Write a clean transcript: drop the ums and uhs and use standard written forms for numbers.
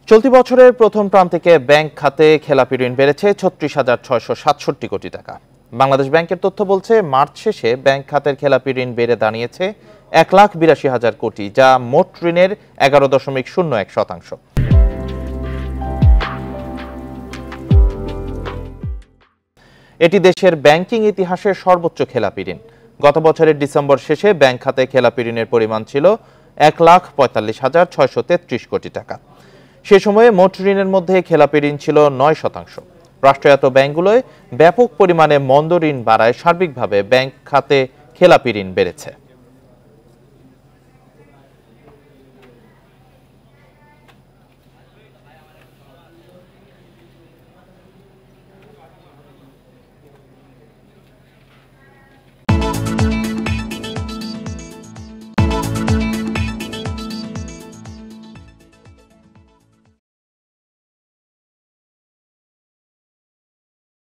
চলতি বছরের প্রথম প্রান্তিকে ব্যাংক খাতে খেলাপি ঋণ বেড়েছে ৩৬,৬৬৭ কোটি টাকা। বাংলাদেশ ব্যাংকের তথ্য বলছে, মার্চ শেষে ব্যাংক খাতের খেলাপি ঋণ বেড়ে দাঁড়িয়েছে ১,৮২,০০০ কোটি, যা মোট ঋণের ১১.০১%। এটি দেশের ব্যাংকিং ইতিহাসের সর্বোচ্চ খেলাপি ঋণ। গত বছরের ডিসেম্বর শেষে ব্যাংক খাতে খেলাপি ঋণের পরিমাণ ছিল ১,৪৫,৬৩৩ কোটি টাকা। সে সময়ে মোট ঋণের মধ্যে খেলাপি ঋণ ছিল ৯%। রাষ্ট্রায়ত্ত ব্যাংকগুলোয় ব্যাপক পরিমাণে মন্দ ঋণ বাড়ায় সার্বিকভাবে ব্যাংক খাতে খেলাপি ঋণ বেড়েছে।